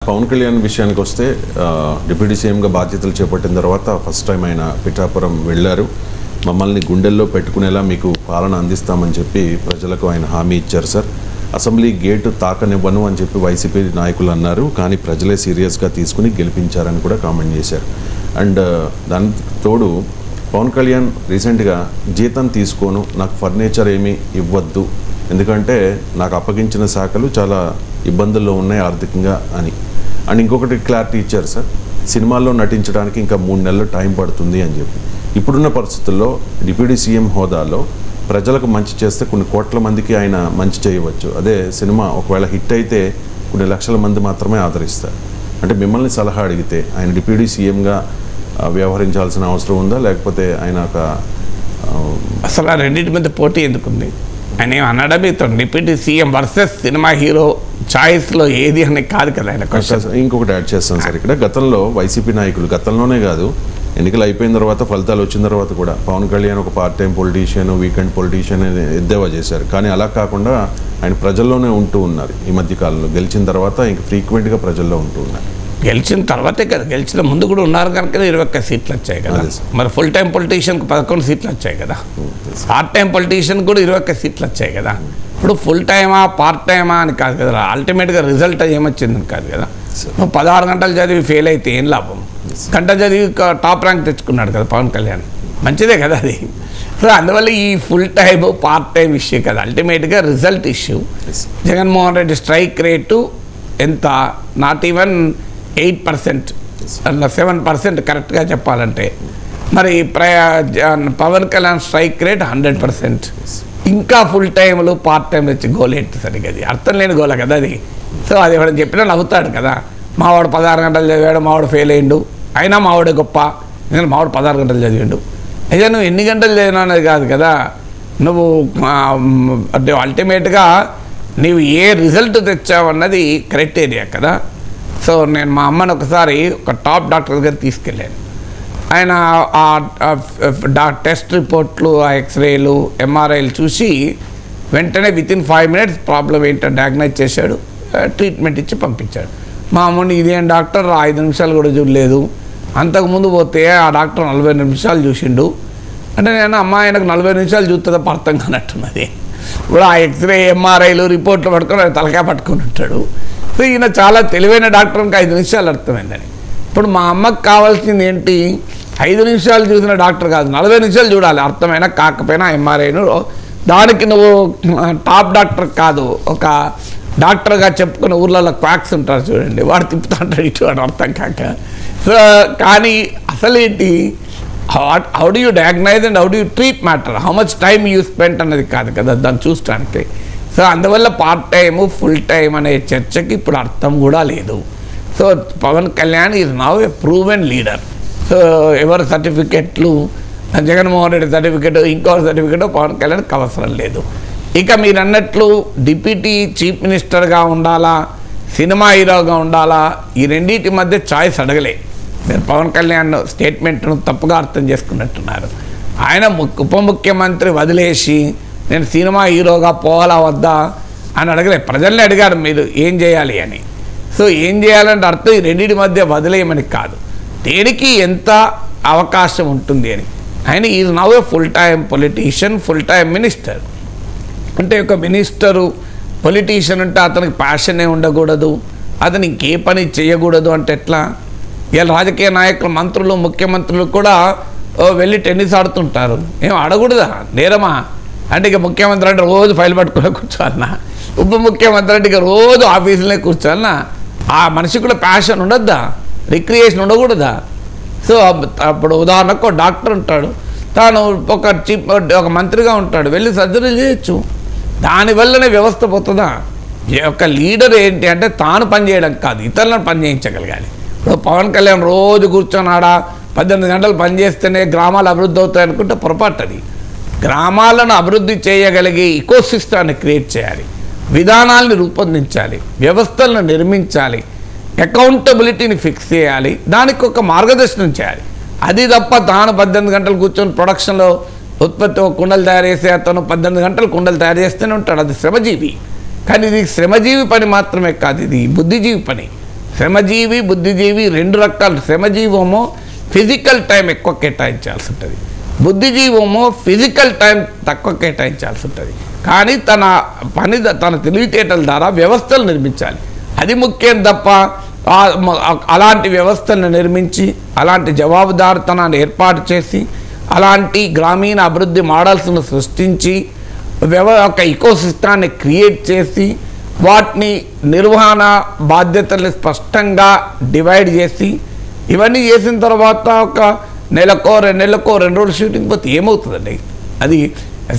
పవన్ కళ్యాణ్ విషయానికి వస్తే డిప్యూటీ సీఎంగా బాధ్యతలు చేపట్టిన తర్వాత ఫస్ట్ టైం ఆయన పిఠాపురం వెళ్ళారు. మమ్మల్ని గుండెల్లో పెట్టుకునేలా మీకు పాలన అందిస్తామని చెప్పి ప్రజలకు ఆయన హామీ ఇచ్చారు సార్. అసెంబ్లీ గేటు తాకనివ్వను అని చెప్పి వైసీపీ నాయకులు అన్నారు, కానీ ప్రజలే సీరియస్గా తీసుకుని గెలిపించారని కూడా కామెంట్ చేశారు. అండ్ దానికి తోడు పవన్ కళ్యాణ్ రీసెంట్గా జీతం తీసుకోను, నాకు ఫర్నిచర్ ఏమీ ఇవ్వద్దు, ఎందుకంటే నాకు అప్పగించిన శాఖలు చాలా ఇబ్బందుల్లో ఉన్నాయి ఆర్థికంగా అని. అండ్ ఇంకొకటి క్లారిటీ ఇచ్చారు సార్, సినిమాల్లో నటించడానికి ఇంకా 3 నెలలు టైం పడుతుంది అని చెప్పి. ఇప్పుడున్న పరిస్థితుల్లో డిప్యూటీ సీఎం హోదాలో ప్రజలకు మంచి చేస్తే కొన్ని కోట్ల మందికి ఆయన మంచి చేయవచ్చు. అదే సినిమా ఒకవేళ హిట్ అయితే కొన్ని లక్షల మంది మాత్రమే ఆదరిస్తారు. అంటే మిమ్మల్ని సలహా అడిగితే ఆయన డిప్యూటీ సీఎంగా వ్యవహరించాల్సిన అవసరం ఉందా, లేకపోతే ఆయన ఒక అసలు ఆ రెండింటి మధ్య పోటీ ఎందుకుంది? ఆయన ఏమన్నాడా మీతో deputy CM versus cinema hero చాయిస్లో ఏది అని కాదు కదా ఆయన క్వశ్చన్. ఇంకొకటి యాడ్ చేస్తాను సార్, ఇక్కడ గతంలో వైసీపీ నాయకులు, గతంలోనే కాదు ఎన్నికలు అయిపోయిన తర్వాత ఫలితాలు వచ్చిన తర్వాత కూడా పవన్ కళ్యాణ్ ఒక part time politician, weekend politician ఎద్దేవా చేశారు. కానీ అలా కాకుండా ఆయన ప్రజల్లోనే ఉంటూ ఉన్నారు. ఈ మధ్య కాలంలో గెలిచిన తర్వాత ఇంకా ఫ్రీక్వెంట్గా ప్రజల్లో ఉంటూ ఉన్నారు. గెలిచిన తర్వాతే కదా, గెలిచిన ముందు కూడా ఉన్నారు కనుక 21 సీట్లు వచ్చాయి కదా. మరి ఫుల్ టైం పొలిటీషియన్కి 11 సీట్లు వచ్చాయి కదా. పార్ట్ టైం పొలిటీషియన్ కూడా 21 సీట్లు వచ్చాయి కదా. ఇప్పుడు ఫుల్ టైమా పార్ట్ టైమా అని కాదు కదా, అల్టిమేట్గా రిజల్ట్ ఏమొచ్చిందని కాదు కదా. నువ్వు 16 గంటలు చదివి ఫెయిల్ అయితే ఏం లాభం? గంట చదివి టాప్ ర్యాంక్ తెచ్చుకున్నాడు కదా పవన్ కళ్యాణ్, మంచిదే కదా అది. సో అందువల్ల ఈ full time part time issue కదా, అల్టిమేట్గా result issue. Jaganmohan Reddy strike rate ఎంత? నాట్ ఈవెన్ 8%, అలా 7% కరెక్ట్గా చెప్పాలంటే. మరి పవన్ కళ్యాణ్ స్ట్రైక్ రేట్ 100%. ఇంకా ఫుల్ టైంలు పార్ట్ టైంలు వచ్చి గోల్ ఏంటి సరిగ్గా? అది అర్థం లేని గోల కదా అది. సో అది ఎవరైనా చెప్పినా నవ్వుతాడు కదా. మావాడు 16 గంటలు చదివాడు, మావాడు ఫెయిల్ అయ్యిండు, అయినా మావాడే గొప్ప, ఎందుకంటే మావాడు 16 గంటలు చదివాడు. అయితే నువ్వు ఎన్ని గంటలు చదివినా అనేది కాదు కదా, నువ్వు అంటే అల్టిమేట్గా నీవు ఏ రిజల్ట్ తెచ్చావన్నది క్రైటీరియా కదా. సో నేను మా అమ్మని ఒకసారి ఒక టాప్ డాక్టర్ దగ్గర తీసుకెళ్ళాను. ఆయన ఆ టెస్ట్ రిపోర్ట్లు, ఆ ఎక్స్రేలు, ఎంఆర్ఐలు చూసి వెంటనే వితిన్ 5 minutes ప్రాబ్లం ఏంటో డయాగ్నైజ్ చేశాడు, ట్రీట్మెంట్ ఇచ్చి పంపించాడు. మా అమ్మని ఇదేం డాక్టర్ 5 నిమిషాలు కూడా చూడలేదు, అంతకుముందు పోతే ఆ డాక్టర్ 40 నిమిషాలు చూసిండు అంటే నేను అమ్మ ఆయనకు 40 నిమిషాలు చూస్తుందా అర్థం కానట్టున్నది. ఇప్పుడు ఆ ఎక్స్రే ఎంఆర్ఐలు రిపోర్ట్లు పట్టుకొని ఆయన తలకాయ పట్టుకొని ఉంటాడు. సో ఈయన చాలా తెలివైన డాక్టర్కి 5 నిమిషాలు అర్థమైందని. ఇప్పుడు మా అమ్మకు కావాల్సింది ఏంటి? 5 నిమిషాలు చూసిన డాక్టర్ కాదు, 40 నిమిషాలు చూడాలి, అర్థమైనా కాకపోయినా ఎంఆర్ఐను. దానికి నువ్వు టాప్ డాక్టర్ కాదు, ఒక డాక్టర్గా చెప్పుకున్న ఊర్లలో క్వాక్స్ ఉంటారు చూడండి, వాడు తిప్పుతా ఉంటాడు ఇటు వాడు అర్థం కాక. సో కానీ అసలేంటి, how do you diagnose and how do you treat matter, how much time you spend అన్నది కాదు కదా దాన్ని చూడటానికి. సో అందువల్ల పార్ట్ టైము ఫుల్ టైం అనే చర్చకి ఇప్పుడు అర్థం కూడా లేదు. So Pawan Kalyan is now a proven leader. So ఎవరి సర్టిఫికెట్లు, జగన్మోహన్ రెడ్డి సర్టిఫికెట్, ఇంకో సర్టిఫికెట్ పవన్ కళ్యాణ్కి అవసరం లేదు. ఇక మీరు అన్నట్లు డిప్యూటీ చీఫ్ మినిస్టర్గా ఉండాలా, సినిమా హీరోగా ఉండాలా, ఈ రెండింటి మధ్య చాయిస్ అడగలే. మీరు పవన్ కళ్యాణ్ స్టేట్మెంట్ను తప్పుగా అర్థం చేసుకున్నట్టున్నారు. ఆయన ఉప ముఖ్యమంత్రి వదిలేసి నేను సినిమా హీరోగా పోవాలా వద్దా అని అడగలే, ప్రజల్ని అడిగారు మీరు ఏం చేయాలి అని. సో ఏం చేయాలంటే అర్థం ఈ రెండింటి మధ్య వదిలేయమని కాదు, దేనికి ఎంత అవకాశం ఉంటుంది అని. ఆయన is now A full time politician, full time minister. అంటే ఒక మినిస్టరు పొలిటీషియన్ అంటే అతనికి ప్యాషనే ఉండకూడదు, అతను ఇంకే పని చేయకూడదు అంటే ఎట్లా? ఇలా రాజకీయ నాయకులు, మంత్రులు, ముఖ్యమంత్రులు కూడా వెళ్ళి టెన్నిస్ ఆడుతుంటారు, ఏం ఆడకూడదా? నేరమా? అంటే ఇక ముఖ్యమంత్రి అంటే రోజు ఫైల్ పట్టుకునే కూర్చోాలన్నా, ఉప ముఖ్యమంత్రి అంటే ఇక రోజు ఆఫీసులోనే కూర్చోాలన్నా? ఆ మనిషికి కూడా ప్యాషన్ ఉండద్దా? రిక్రియేషన్ ఉండకూడదా? సో అప్పుడు ఉదాహరణకు డాక్టర్ ఉంటాడు, తాను ఒక మంత్రిగా ఉంటాడు, వెళ్ళి సర్జరీ చేయొచ్చు, దానివల్లనే వ్యవస్థ పోతుందా? ఒక లీడర్ ఏంటి అంటే తాను పనిచేయడం కాదు, ఇతరులను పని చేయించగలగాలి. ఇప్పుడు పవన్ కళ్యాణ్ రోజు కూర్చొని ఆడ 18 గంటలు పనిచేస్తేనే గ్రామాలు అభివృద్ధి అవుతాయి అనుకుంటే పొరపాటు. అది గ్రామాలను అభివృద్ధి చేయగలిగే ఇకోసిస్టాన్ని క్రియేట్ చేయాలి, విధానాలను రూపొందించాలి, వ్యవస్థలను నిర్మించాలి, అకౌంటబిలిటీని ఫిక్స్ చేయాలి, దానికి ఒక మార్గదర్శనం చేయాలి. అది తప్ప తాను 18 గంటలు కూర్చొని ప్రొడక్షన్లో ఉత్పత్తి కుండలు తయారు చేసే అతను 18 గంటలు కుండలు తయారు చేస్తూనే ఉంటాడు, అది శ్రమజీవి. కానీ ఇది శ్రమజీవి పని మాత్రమే కాదు, ఇది బుద్ధిజీవి పని. శ్రమజీవి బుద్ధిజీవి రెండు రకాలు. శ్రమజీవేమో ఫిజికల్ టైం ఎక్కువ కేటాయించాల్సి ఉంటుంది, బుద్ధిజీవేమో ఫిజికల్ టైం తక్కువ కేటాయించాల్సి ఉంటుంది. కానీ తన తెలివితేటల ద్వారా వ్యవస్థలు నిర్మించాలి, అది ముఖ్యం తప్ప అలాంటి వ్యవస్థలను నిర్మించి అలాంటి జవాబుదారితనాన్ని ఏర్పాటు చేసి అలాంటి గ్రామీణ అభివృద్ధి మోడల్స్ను సృష్టించి ఒక ఇకోసిస్టాన్ని క్రియేట్ చేసి వాటిని నిర్వహణ బాధ్యతల్ని స్పష్టంగా డివైడ్ చేసి ఇవన్నీ చేసిన తర్వాత ఒక నెలకో 2 నెలలకో 2 రోజులు షూటింగ్ పోతే ఏమవుతుందండి? అది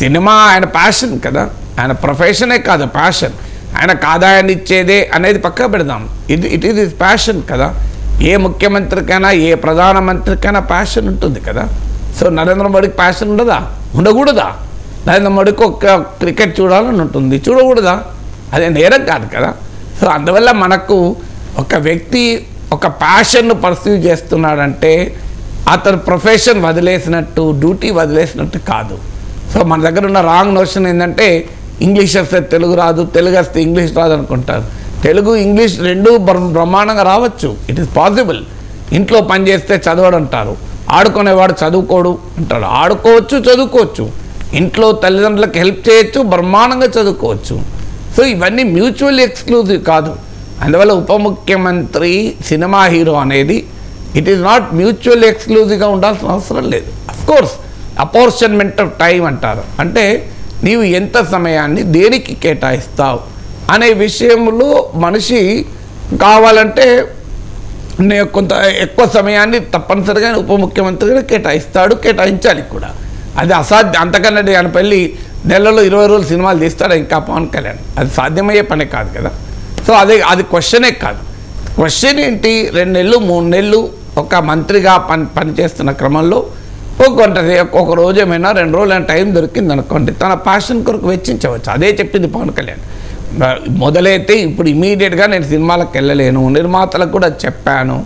సినిమా ఆయన ప్యాషన్ కదా, ఆయన ప్రొఫెషనే కాదు ప్యాషన్. ఆయనకు ఆదాయాన్ని ఇచ్చేదే అనేది పక్క పెడదాం, ఇట్ ఈజ్ హిస్ ప్యాషన్ కదా. ఏ ముఖ్యమంత్రికైనా ఏ ప్రధానమంత్రికైనా ప్యాషన్ ఉంటుంది కదా. సో నరేంద్ర మోడీకి ప్యాషన్ ఉండకూడదా? నరేంద్ర మోడీకి ఒక క్రికెట్ చూడాలని ఉంటుంది, చూడకూడదా? అదే నేరం కాదు కదా. సో అందువల్ల మనకు ఒక వ్యక్తి ఒక ప్యాషన్ను పర్సీవ్ చేస్తున్నాడంటే అతను ప్రొఫెషన్ వదిలేసినట్టు, డ్యూటీ వదిలేసినట్టు కాదు. సో మన దగ్గర ఉన్న రాంగ్ నోషన్ ఏంటంటే ఇంగ్లీష్ వస్తే తెలుగు రాదు, తెలుగు వస్తే ఇంగ్లీష్ రాదు అనుకుంటారు. తెలుగు ఇంగ్లీష్ రెండూ బ్రహ్మాండంగా రావచ్చు, ఇట్ ఈస్ పాసిబుల్. ఇంట్లో పని చేస్తే చదవడు అంటారు, ఆడుకునేవాడు చదువుకోడు అంటాడు. ఆడుకోవచ్చు, చదువుకోవచ్చు, ఇంట్లో తల్లిదండ్రులకు హెల్ప్ చేయొచ్చు, బ్రహ్మాండంగా చదువుకోవచ్చు. సో ఇవన్నీ మ్యూచువల్లీ ఎక్స్క్లూజివ్ కాదు. అందువల్ల ఉప ముఖ్యమంత్రి సినిమా హీరో అనేది ఇట్ ఈస్ నాట్ మ్యూచువల్లీ ఎక్స్క్లూజివ్గా ఉండాల్సిన అవసరం లేదు. అఫ్కోర్స్ అపోర్షన్మెంట్ ఆఫ్ టైం అంటారు, అంటే నీవు ఎంత సమయాన్ని దేనికి కేటాయిస్తావు అనే విషయంలో మనిషి కావాలంటే కొంత ఎక్కువ సమయాన్ని తప్పనిసరిగా ఉప ముఖ్యమంత్రిగా కేటాయించాలి కూడా. అది అసాధ్యం. అంతకన్నా ఆయన పెళ్ళి నెలలో 20 రోజులు సినిమాలు తీస్తాడు ఇంకా పవన్ కళ్యాణ్, అది సాధ్యమయ్యే పని కాదు కదా. సో అది క్వశ్చనే కాదు. క్వశ్చన్ ఏంటి, 2 నెలలు 3 నెలలు ఒక మంత్రిగా పనిచేస్తున్న క్రమంలో ఒక రోజు ఏమైనా 2 రోజులు టైం దొరికింది అనుకోండి, తన ప్యాషన్ కొరకు వెచ్చించవచ్చు. అదే చెప్పింది పవన్ కళ్యాణ్. మొదలైతే ఇప్పుడు ఇమీడియట్గా నేను సినిమాలకు వెళ్ళలేను, నిర్మాతలకు కూడా చెప్పాను,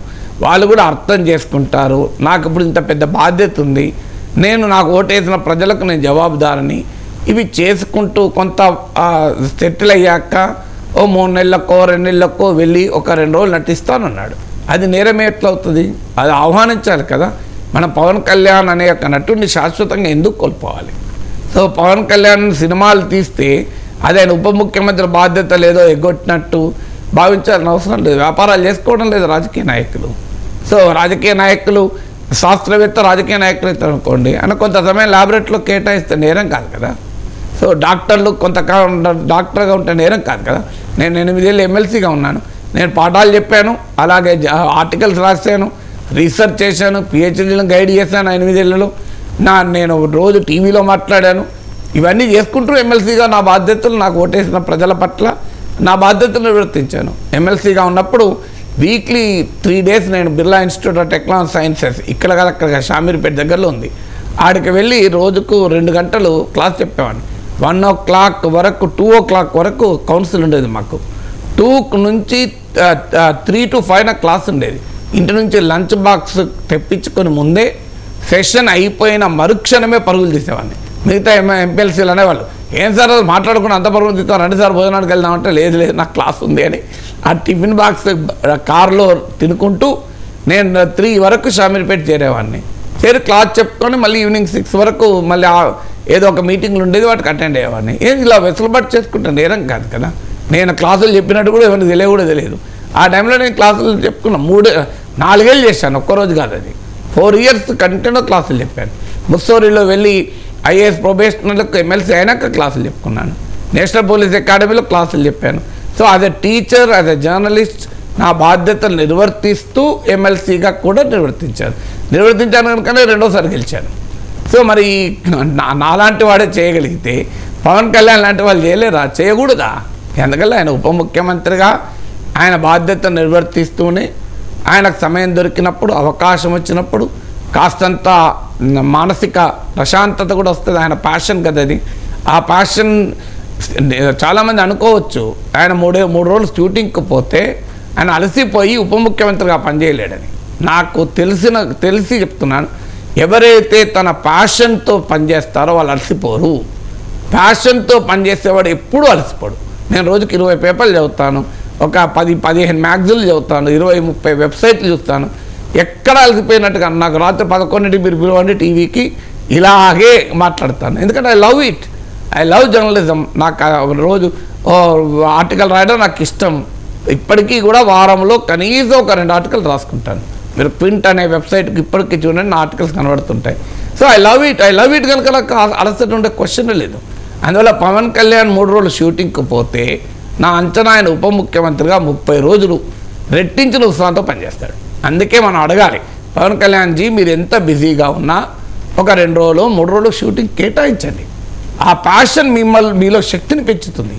వాళ్ళు కూడా అర్థం చేసుకుంటారు, నాకు ఇప్పుడు ఇంత పెద్ద బాధ్యత ఉంది, నాకు ఓటేసిన ప్రజలకు నేను జవాబుదారిని, ఇవి చేసుకుంటూ కొంత సెటిల్ అయ్యాక ఓ 3 నెలలకో 2 నెలలకో వెళ్ళి ఒక 2 రోజులు నటిస్తానన్నాడు. అది నేరం ఎట్లా అవుతుంది? అది ఆహ్వానించాలి కదా. మన పవన్ కళ్యాణ్ అనే ఒక నటుడిని శాశ్వతంగా ఎందుకు కోల్పోవాలి? సో పవన్ కళ్యాణ్ సినిమాలు తీస్తే అది ఆయన ఉప ముఖ్యమంత్రి బాధ్యత లేదో ఎగ్గొట్టినట్టు భావించాల్సిన అవసరం లేదు. వ్యాపారాలు చేసుకోవడం లేదు రాజకీయ నాయకులు. సో రాజకీయ నాయకులు, శాస్త్రవేత్త రాజకీయ నాయకులు అయితే అనుకోండి, ఆయన కొంత సమయం ల్యాబొరేటరీలో కేటాయిస్తే నేరం కాదు కదా. సో డాక్టర్లు కొంతకాలం డాక్టర్గా ఉంటే నేరం కాదు కదా. నేను 8 ఏళ్ళు ఎమ్మెల్సీగా ఉన్నాను, నేను పాఠాలు చెప్పాను, అలాగే ఆర్టికల్స్ రాశాను, రీసెర్చ్ చేశాను, పిహెచ్డీలను గైడ్ చేశాను 8 ఏళ్ళలో. నేను రోజు టీవీలో మాట్లాడాను. ఇవన్నీ చేసుకుంటూ ఎమ్మెల్సీగా నా బాధ్యతలు, నాకు ఓటేసిన ప్రజల పట్ల నా బాధ్యతలు నిర్వర్తించాను. ఎమ్మెల్సీగా ఉన్నప్పుడు వీక్లీ 3 days నేను Birla institute of technology sciences ఇక్కడ షామీర్పేట దగ్గరలో ఉంది, ఆడికి వెళ్ళి రోజుకు 2 గంటలు క్లాస్ చెప్పేవాడిని. 1 o'clock వరకు 2 o'clock వరకు కౌన్సిల్ ఉండేది మాకు. 2 నుంచి 3 to 5 క్లాస్ ఉండేది. ఇంటి నుంచి లంచ్ బాక్స్ తెప్పించుకొని ముందే సెషన్ అయిపోయిన మరుక్షణమే పరుగులు తీసేవాడిని. మిగతా ఎంపీఎల్సీలు అనేవాళ్ళు, ఏం సార్ అది మాట్లాడుకుని అంత పరుగులు తీస్తాం, 2 సార్లు భోజనానికి వెళ్దామంటే లేదు నాకు క్లాస్ ఉంది అని ఆ టిఫిన్ బాక్స్ కార్లో తినుకుంటూ నేను 3 వరకు షామీర్పేట చేరేవాడిని. చేరి క్లాస్ చెప్పుకొని మళ్ళీ ఈవినింగ్ 6 వరకు మళ్ళీ ఏదో ఒక మీటింగ్లు ఉండేది, వాటికి అటెండ్ అయ్యేవాడిని. ఏది ఇలా వెసులుబాటు చేసుకుంటే నేరం కాదు కదా. నేను క్లాసులు చెప్పినట్టు కూడా ఎవరికి తెలియదు. ఆ టైంలో నేను క్లాసులు చెప్పుకున్నా. 4 ఏళ్ళు చేశాను, ఒక్కరోజు కాదు. అది 4 years కంటిన్యూ క్లాసులు చెప్పాను. ముస్సోరిలో వెళ్ళి ఐఏఎస్ ప్రొబేషనర్లకు ఎమ్మెల్సీ అయినాక క్లాసులు చెప్పుకున్నాను. నేషనల్ పోలీస్ అకాడమీలో క్లాసులు చెప్పాను. So as a teacher, as a journalist నా బాధ్యతలు నిర్వర్తిస్తూ ఎమ్మెల్సీగా కూడా నిర్వర్తించాను కనుకనే 2వసారి గెలిచాను. సో మరి నాలాంటి వాడే చేయగలిగితే పవన్ కళ్యాణ్ లాంటి వాళ్ళు చేయకూడదా? ఎందుకల్లా ఆయన ఉప ముఖ్యమంత్రిగా ఆయన బాధ్యత నిర్వర్తిస్తూనే ఆయనకు సమయం దొరికినప్పుడు, అవకాశం వచ్చినప్పుడు కాస్తంత మానసిక ప్రశాంతత కూడా వస్తుంది. ఆయన ప్యాషన్ కదా అది. ఆ ప్యాషన్ చాలామంది అనుకోవచ్చు ఆయన 3 రోజులు షూటింగ్కి పోతే ఆయన అలసిపోయి ఉప ముఖ్యమంత్రిగా పనిచేయలేడని. నాకు తెలిసి చెప్తున్నాను, ఎవరైతే తన ప్యాషన్తో పనిచేస్తారో వాళ్ళు అలసిపోరు. ప్యాషన్తో పనిచేసేవాడు ఎప్పుడూ అలసిపోడు. నేను రోజుకి 20 పేపర్లు చదువుతాను, ఒక 10-15 మ్యాగజైన్లు చదువుతాను, 20-30 వెబ్సైట్లు చూస్తాను. ఎక్కడ అలసిపోయినట్టుగా నాకు రాత్రి 11కి మీరు పిలవండి టీవీకి, ఇలాగే మాట్లాడతాను. ఎందుకంటే ఐ లవ్ జర్నలిజం. నాకు రోజు ఆర్టికల్ రాయడం నాకు ఇష్టం. ఇప్పటికీ కూడా వారంలో కనీసం ఒక 2 ఆర్టికల్ రాసుకుంటాను. మీరు ప్రింట్ అనే వెబ్సైట్కి ఇప్పటికీ చూడండి నా ఆర్టికల్స్ కనబడుతుంటాయి. సో ఐ లవ్ ఇట్ కనుక నాకు అలసట ఉండే క్వశ్చన్ లేదు. అందువల్ల పవన్ కళ్యాణ్ 3 రోజులు షూటింగ్కి పోతే నా అంచనా ఆయన ఉప ముఖ్యమంత్రిగా 30 రోజులు రెట్టించిన ఉత్సాహంతో పనిచేస్తాడు. అందుకే మనం అడగాలి, పవన్ కళ్యాణ్ జీ మీరు ఎంత బిజీగా ఉన్నా ఒక 2 రోజులు 3 రోజులు షూటింగ్ కేటాయించండి. ఆ ప్యాషన్ మీలో శక్తిని పెంచుతుంది.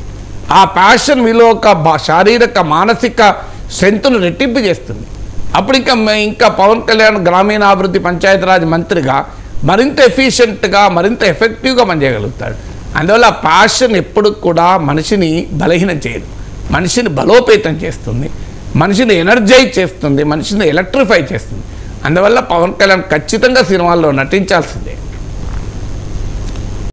ఆ ప్యాషన్ మీలో ఒక శారీరక మానసిక స్ట్రెంత్ను రెట్టింపు చేస్తుంది. అప్పుడు ఇంకా పవన్ కళ్యాణ్ గ్రామీణాభివృద్ధి పంచాయతీరాజ్ మంత్రిగా మరింత ఎఫిషియెంట్గా మరింత ఎఫెక్టివ్గా పనిచేయగలుగుతాడు. అందువల్ల ప్యాషన్ ఎప్పుడు కూడా మనిషిని బలహీనం చేయదు, మనిషిని బలోపేతం చేస్తుంది, మనిషిని ఎనర్జైజ్ చేస్తుంది, మనిషిని ఎలక్ట్రిఫై చేస్తుంది. అందువల్ల పవన్ కళ్యాణ్ ఖచ్చితంగా సినిమాల్లో నటించాల్సిందే.